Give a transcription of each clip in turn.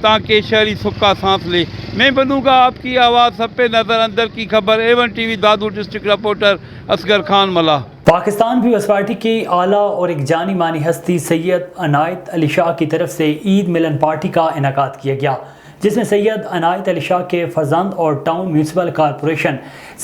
تاکہ شہری سکھ کا سانس لے۔ میں بنوں گا آپ کی آواز، سب پہ نظر، اندر کی خبر، A1 TV دادو ڈسٹرکٹ رپورٹر اصغر خان ملا۔ پاکستان پیپلز پارٹی کی اعلیٰ اور ایک جانی مانی ہستی سید عنایت علی شاہ کی طرف سے عید ملن پارٹی کا انعقاد کیا گیا، جس میں سید عنایت علی شاہ کے فرزند اور ٹاؤن میونسپل کارپوریشن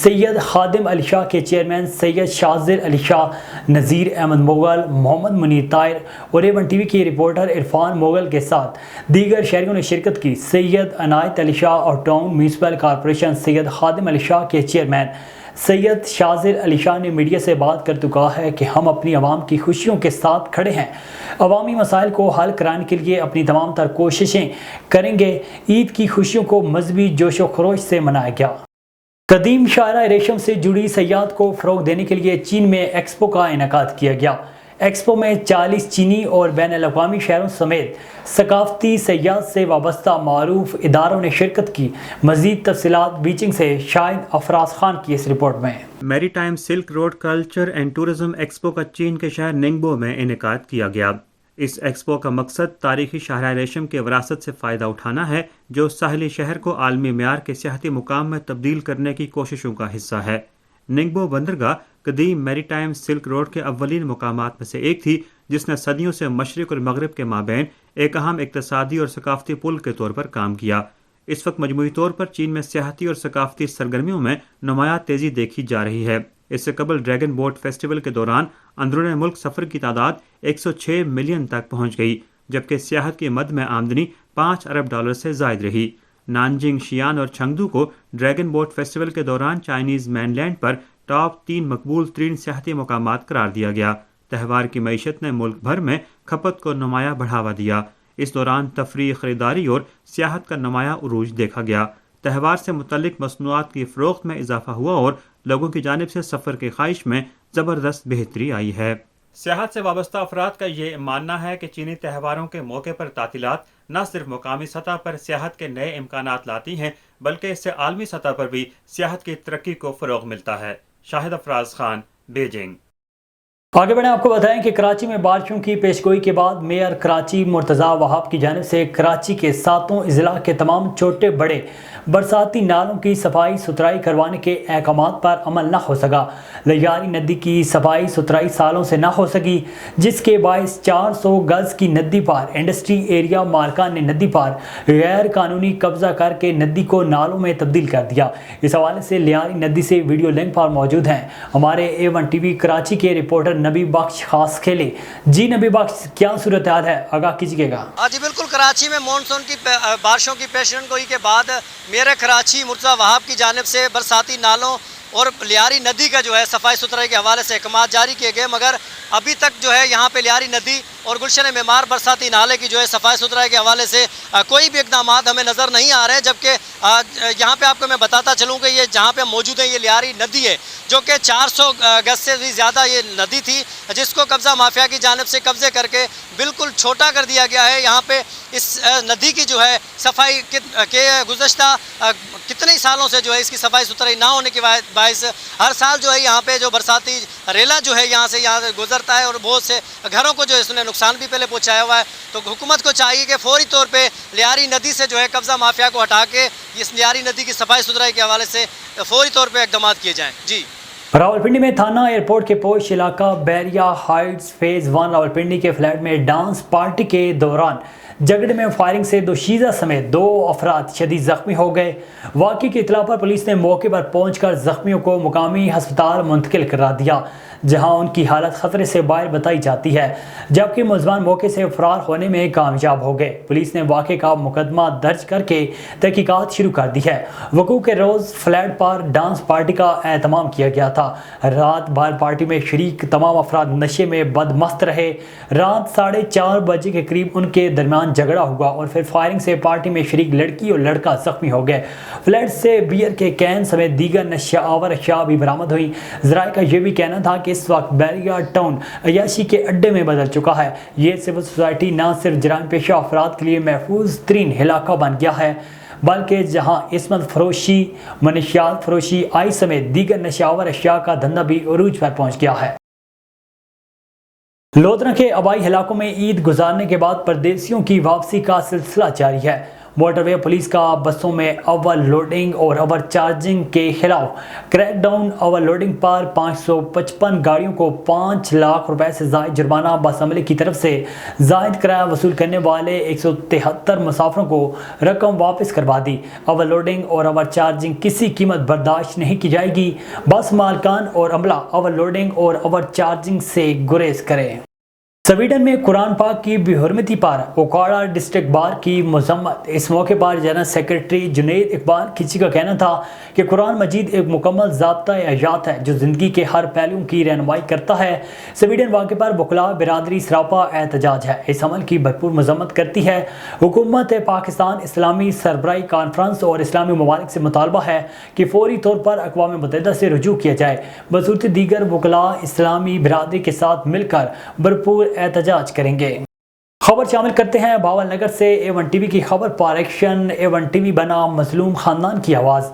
سید خادم علی شاہ کے چیئرمین سید شاذر علی شاہ، نذیر احمد مغل، محمد منیر طاہر اور A1 TV کی رپورٹر عرفان مغل کے ساتھ دیگر شہریوں نے شرکت کی۔ سید عنایت علی شاہ اور ٹاؤن میونسپل کارپوریشن سید خادم علی شاہ کے چیئرمین سید شاذر علی شاہ نے میڈیا سے بات کرتے کہا ہے کہ ہم اپنی عوام کی خوشیوں کے ساتھ کھڑے ہیں، عوامی مسائل کو حل کرانے کے لیے اپنی تمام تر کوششیں کریں گے۔ عید کی خوشیوں کو مذہبی جوش و خروش سے منایا گیا۔ قدیم شاہراہ ریشم سے جڑی سیاحت کو فروغ دینے کے لیے چین میں ایکسپو کا انعقاد کیا گیا۔ ایکسپو میں 40 چینی اور بین الاقوامی شہروں سمیت ثقافتی سیاحت سے وابستہ معروف اداروں نے شرکت کی۔ مزید تفصیلات بیجنگ سے شاہد افراز خان کی اس رپورٹ میں۔ میری time silk road culture and tourism expo کا چین کے شہر ننگبو میں انعقاد کیا گیا۔ اس ایکسپو کا مقصد تاریخی شاہراہ ریشم کے وراثت سے فائدہ اٹھانا ہے، جو ساحلی شہر کو عالمی معیار کے سیاحتی مقام میں تبدیل کرنے کی کوششوں کا حصہ ہے۔ ننگبو بندرگاہ قدیم میری ٹائم سلک روڈ کے اولین مقامات میں سے ایک تھی، جس نے صدیوں سے مشرق اور مغرب کے مابین ایک اہم اقتصادی اور ثقافتی پل کے طور پر کام کیا۔ اس وقت مجموعی طور پر چین میں سیاحتی اور ثقافتی سرگرمیوں میں نمایاں تیزی دیکھی جا رہی ہے۔ اس سے قبل ڈریگن بوٹ فیسٹیول کے دوران اندرون ملک سفر کی تعداد 106 ملین تک پہنچ گئی، جبکہ سیاحت کی مد میں آمدنی 5 ارب ڈالر سے زائد رہی۔ نانجنگ، شیان اور چنگدو کو ڈریگن بوٹ فیسٹیول کے دوران چائنیز مین لینڈ پر ٹاپ 3 مقبول ترین سیاحتی مقامات قرار دیا گیا۔ تہوار کی معیشت نے ملک بھر میں کھپت کو نمایاں بڑھاوا دیا۔ اس دوران تفریح، خریداری اور سیاحت کا نمایاں عروج دیکھا گیا۔ تہوار سے متعلق مصنوعات کی فروخت میں اضافہ ہوا اور لوگوں کی جانب سے سفر کی خواہش میں زبردست بہتری آئی ہے۔ سیاحت سے وابستہ افراد کا یہ ماننا ہے کہ چینی تہواروں کے موقع پر تعطیلات نہ صرف مقامی سطح پر سیاحت کے نئے امکانات لاتی ہیں، بلکہ اس سے عالمی سطح پر بھی سیاحت کی ترقی کو فروغ ملتا ہے۔ شاہد افراز خان، بیجنگ۔ آگے بڑھیں، آپ کو بتائیں کہ کراچی میں بارشوں کی پیشگوئی کے بعد میئر کراچی مرتضی وہاب کی جانب سے کراچی کے 7 اضلاع کے تمام چھوٹے بڑے برساتی نالوں کی صفائی ستھرائی کروانے کے احکامات پر عمل نہ ہو سکا۔ لیاری ندی کی صفائی ستھرائی سالوں سے نہ ہو سکی، جس کے باعث 400 گز کی ندی پر انڈسٹری ایریا مالکان نے ندی پر غیر قانونی قبضہ کر کے ندی کو نالوں میں تبدیل کر دیا۔ اس حوالے سے لیاری ندی سے ویڈیو لنک پر موجود ہیں ہمارے A1 TV کراچی کے رپورٹر نبی بخش خاص کھیلے۔ جی نبی بخش، کیا صورتحال ہے، آگاہ کیجیے گا۔ جی بالکل، کراچی میں مانسون کی بارشوں کی پیشن گوئی کے بعد میئر کراچی مرتضی وہاب کی جانب سے برساتی نالوں اور لیاری ندی کا جو ہے صفائی ستھرائی کے حوالے سے احکامات جاری کیے گئے، مگر ابھی تک جو ہے یہاں پہ لیاری ندی اور گلشن معمار برساتی نالے کی جو ہے صفائی ستھرائی کے حوالے سے کوئی بھی اقدامات ہمیں نظر نہیں آ رہے، جبکہ یہاں پہ آپ کو میں بتاتا چلوں کہ یہ جہاں پہ موجود ہے یہ لیاری ندی ہے، جو کہ 400 گز سے بھی زیادہ یہ ندی تھی، جس کو قبضہ مافیا کی جانب سے قبضے کر کے بالکل چھوٹا کر دیا گیا ہے۔ یہاں پہ اس ندی کی جو ہے صفائی کے گزشتہ کتنے سالوں سے جو ہے اس کی صفائی ستھرائی نہ ہونے کے باعث ہر سال جو ہے یہاں پہ جو برساتی ریلا جو ہے یہاں سے گزرتا ہے اور بہت سے گھروں کو جو ہے اس نے نقصان بھی پہلے پہنچایا ہوا ہے۔ تو حکومت کو چاہیے کہ فوری طور پہ لیاری ندی سے جو ہے قبضہ مافیا کو ہٹا کے اس لیاری ندی کی صفائی ستھرائی کے حوالے سے فوری طور پہ اقدامات کیے جائیں۔ جی، راولپنڈی میں تھانہ ایئرپورٹ کے پوش علاقہ بیریا ہائٹس فیز 1 راولپنڈی کے فلیٹ میں ڈانس پارٹی کے دوران جھگڑے میں فائرنگ سے دوشیزہ سمیت 2 افراد شدید زخمی ہو گئے۔ واقعے کی اطلاع پر پولیس نے موقع پر پہنچ کر زخمیوں کو مقامی ہسپتال منتقل کرا دیا، جہاں ان کی حالت خطرے سے باہر بتائی جاتی ہے، جبکہ ملزمان موقع سے فرار ہونے میں کامیاب ہو گئے۔ پولیس نے واقعے کا مقدمہ درج کر کے تحقیقات شروع کر دی ہے۔ وقوع کے روز فلیٹ پر ڈانس پارٹی کا اہتمام کیا گیا تھا۔ رات بھر پارٹی میں شریک تمام افراد نشے میں بدمست رہے۔ رات 4:30 بجے کے قریب ان کے درمیان جھگڑا ہوا اور پھر فائرنگ سے پارٹی میں شریک لڑکی اور لڑکا زخمی ہو گئے۔ فلیٹ سے بیئر کے کین سمیت دیگر نشہ آور اشیاء بھی برآمد ہوئی۔ ذرائع کا یہ بھی کہنا تھا کہ اس وقت بیریا ٹاؤن عیاشی کے اڈے میں بدل چکا ہے۔ یہ سول سوسائٹی نہ صرف جرائم پیشہ افراد کے لیے محفوظ ترین علاقہ بن گیا ہے، بلکہ جہاں عصمت فروشی، منشیات فروشی، آئی سمیت دیگر نشہ آور اشیاء کا دھندا بھی عروج پر پہنچ گیا ہے۔ لودھرا کے آبائی علاقوں میں عید گزارنے کے بعد پردیسیوں کی واپسی کا سلسلہ جاری ہے۔ موٹر وے پولیس کا بسوں میں اوور لوڈنگ اور اوور چارجنگ کے خلاف کریک ڈاؤن۔ اوور لوڈنگ پر 555 گاڑیوں کو 5 لاکھ روپے سے زائد جرمانہ، بس عملے کی طرف سے زائد کرایہ وصول کرنے والے 173 مسافروں کو رقم واپس کروا دی۔ اوور لوڈنگ اور اوور چارجنگ کسی قیمت برداشت نہیں کی جائے گی۔ بس مالکان اور عملہ اوور لوڈنگ اور اوور چارجنگ سے گریز کریں۔ سویڈن میں قرآن پاک کی بے حرمتی پر اوکاڑا ڈسٹرکٹ بار کی مذمت۔ اس موقع پر جنرل سیکرٹری جنید اقبال کھچی کا کہنا تھا کہ قرآن مجید ایک مکمل ضابطۂ حیات ہے جو زندگی کے ہر پہلو کی رہنمائی کرتا ہے۔ سویڈن واقعے پر وکلاء برادری سراپا احتجاج ہے، اس عمل کی بھرپور مذمت کرتی ہے۔ حکومت پاکستان اسلامی سربراہی کانفرنس اور اسلامی ممالک سے مطالبہ ہے کہ فوری طور پر اقوام متحدہ سے رجوع کیا جائے، بصورت دیگر وکلاء اسلامی برادری کے ساتھ مل کر بھرپور احتجاج کریں گے۔ خبر شامل کرتے ہیں بھاول نگر سے۔ A1 ٹی وی کی خبر پر ایکشن۔ A1 ٹی وی بنا مظلوم خاندان کی آواز۔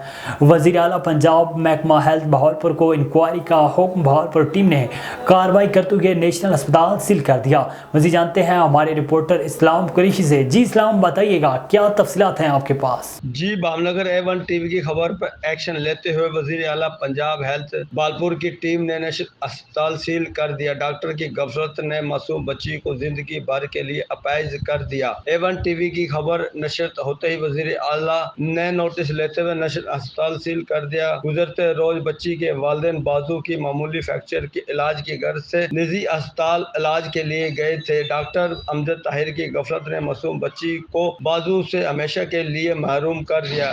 وزیر اعلیٰ پنجاب محکمہ ہیلتھ بہاولپور کو انکوائری کا حکم۔ بہاولپور ٹیم نے کارروائی کرتے ہوئے نیشنل ہسپتال سیل کر دیا۔ مزید جانتے ہیں ہمارے رپورٹر اسلام قریشی سے۔ جی اسلام، بتائیے گا کیا تفصیلات ہیں آپ کے پاس؟ جی، Bahawalnagar A1 T V کی خبر پر ایکشن لیتے ہوئے وزیر اعلیٰ پنجاب ہیلتھ بہاولپور کی ٹیم نے نیشنل ہسپتال سیل کر دیا۔ ڈاکٹر کی غفلت نے معصوم بچی کو زندگی بھر کے لیے اپائز کر دیا۔ A1 ٹی وی کی خبر نشر ہوتے ہی وزیر اعلیٰ نے نوٹس لیتے ہوئے نیشنل ہسپتال سیل کر دیا۔ گزرتے روز بچی کے والدین بازو کی معمولی فریکچر کے علاج کی غرض سے نجی ہسپتال علاج کے لیے گئے تھے۔ ڈاکٹر امجد طاہر کی غفلت نے معصوم بچی کو بازو سے ہمیشہ کے لیے محروم کر دیا۔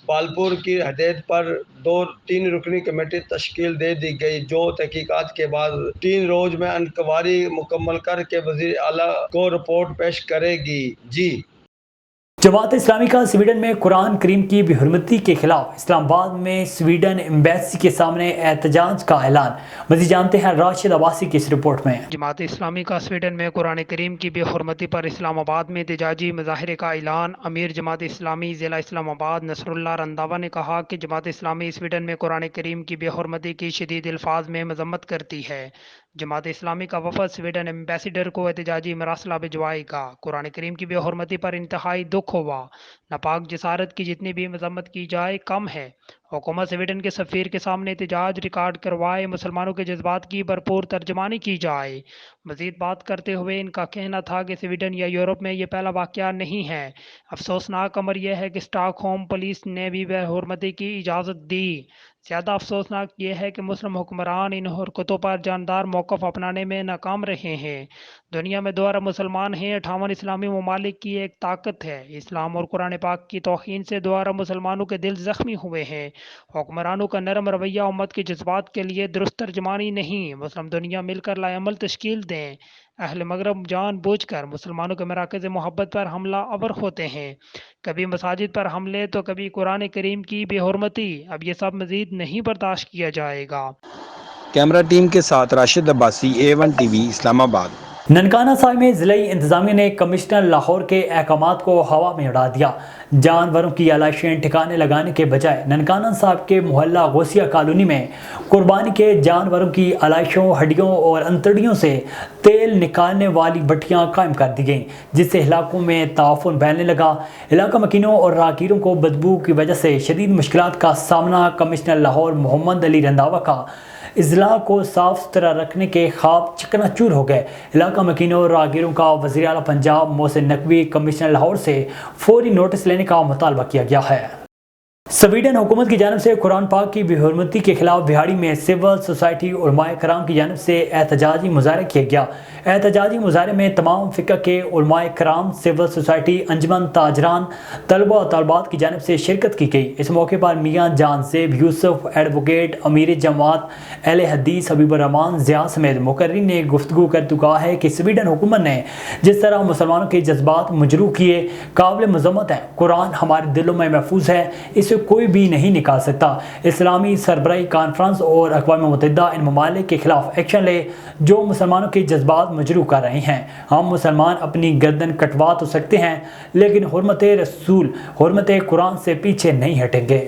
بہاولپور کی ہدایت پر 3 رکنی کمیٹی تشکیل دے دی گئی جو تحقیقات کے بعد 3 روز میں انکوائری مکمل کر کے وزیر اعلیٰ کو رپورٹ پیش کرے گی۔ جی، جماعت اسلامی کا سویڈن میں قرآن کریم کی بے حرمتی کے خلاف اسلام آباد میں سویڈن ایمبیسی کے سامنے احتجاج کا اعلان۔ مزید جانتے ہیں راشد عباسی کی اس رپورٹ میں۔ جماعت اسلامی کا سویڈن میں قرآن کریم کی بے حرمتی پر اسلام آباد میں احتجاجی مظاہرے کا اعلان۔ امیر جماعت اسلامی ضلع اسلام آباد نصر اللہ رنداوا نے کہا کہ جماعت اسلامی سویڈن میں قرآن کریم کی بے حرمتی کی شدید الفاظ میں مذمت کرتی ہے۔ جماعت اسلامی کا وفد سویڈن ایمبیسیڈر کو احتجاجی مراسلہ بھجوائے گا۔ قرآن کریم کی بے حرمتی پر انتہائی دکھ ہوا۔ ناپاک جسارت کی جتنی بھی مذمت کی جائے کم ہے۔ حکومت سویڈن کے سفیر کے سامنے احتجاج ریکارڈ کروائے، مسلمانوں کے جذبات کی بھرپور ترجمانی کی جائے۔ مزید بات کرتے ہوئے ان کا کہنا تھا کہ سویڈن یا یورپ میں یہ پہلا واقعہ نہیں ہے۔ افسوسناک امر یہ ہے کہ اسٹاک ہوم پولیس نے بھی بے حرمتی کی اجازت دی۔ زیادہ افسوسناک یہ ہے کہ مسلم حکمران ان حرکتوں پر جاندار موقف اپنانے میں ناکام رہے ہیں۔ دنیا میں 2 ارب مسلمان ہیں، 58 اسلامی ممالک کی ایک طاقت ہے۔ اسلام اور قرآن پاک کی توہین سے 2 ارب مسلمانوں کے دل زخمی ہوئے ہیں۔ حکمرانوں کا نرم رویہ امت کے جذبات کے لیے درست ترجمانی نہیں۔ مسلم دنیا مل کر لائے عمل تشکیل دیں۔ اہل مغرب جان بوجھ کر مسلمانوں کے مراکز محبت پر حملہ آور ہوتے ہیں، کبھی مساجد پر حملے تو کبھی قرآن کریم کی بے حرمتی۔ اب یہ سب مزید نہیں برداشت کیا جائے گا۔ کیمرہ ٹیم کے ساتھ Rashid Abbasi, A1 T V, Islamabad. Nankana صاحب میں ضلعی انتظامیہ نے کمشنر لاہور کے احکامات کو ہوا میں اڑا دیا۔ جانوروں کی علائشیں ٹھکانے لگانے کے بجائے ننکانہ صاحب کے محلہ غوثیہ کالونی میں قربانی کے جانوروں کی علائشوں، ہڈیوں اور انتڑیوں سے تیل نکالنے والی بھٹیاں قائم کر دی گئیں، جس سے علاقوں میں تعفن پھیلنے لگا۔ علاقہ مکینوں اور راہگیروں کو بدبو کی وجہ سے شدید مشکلات کا سامنا۔ کمشنر لاہور محمد علی رنداوا کا اضلاع کو صاف ستھرا رکھنے کے خواب چکنا چور ہو گئے۔ علاقہ مکینوں اور راہگیروں کا وزیر اعلیٰ پنجاب محسن نقوی کمشنر لاہور سے فوری نوٹس لینے کا مطالبہ کیا گیا ہے۔ سویڈن حکومت کی جانب سے قرآن پاک کی بے حرمتی کے خلاف بہاڑی میں سول سوسائٹی علماء کرام کی جانب سے احتجاجی مظاہرہ کیا گیا۔ احتجاجی مظاہرے میں تمام فقہ کے علماء کرام، سول سوسائٹی، انجمن تاجران، طلبہ و طالبات کی جانب سے شرکت کی گئی۔ اس موقع پر میاں جان زیب یوسف، ایڈوکیٹ، امیر جماعت اہل حدیث حبیب الرحمان ضیاء سمیت مقررین نے گفتگو کرتے کہا ہے کہ سویڈن حکومت نے جس طرح مسلمانوں کے جذبات مجروح کیے قابل مذمت ہے۔ قرآن ہمارے دلوں میں محفوظ ہے، اسے کوئی بھی نہیں نکال سکتا۔ اسلامی سربراہی کانفرنس اور اقوام متحدہ ان ممالک کے خلاف ایکشن لے جو مسلمانوں کے جذبات مجروح کر رہے ہیں۔ ہم مسلمان اپنی گردن کٹوا تو سکتے ہیں لیکن حرمت رسول، حرمت قرآن سے پیچھے نہیں ہٹیں گے۔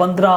15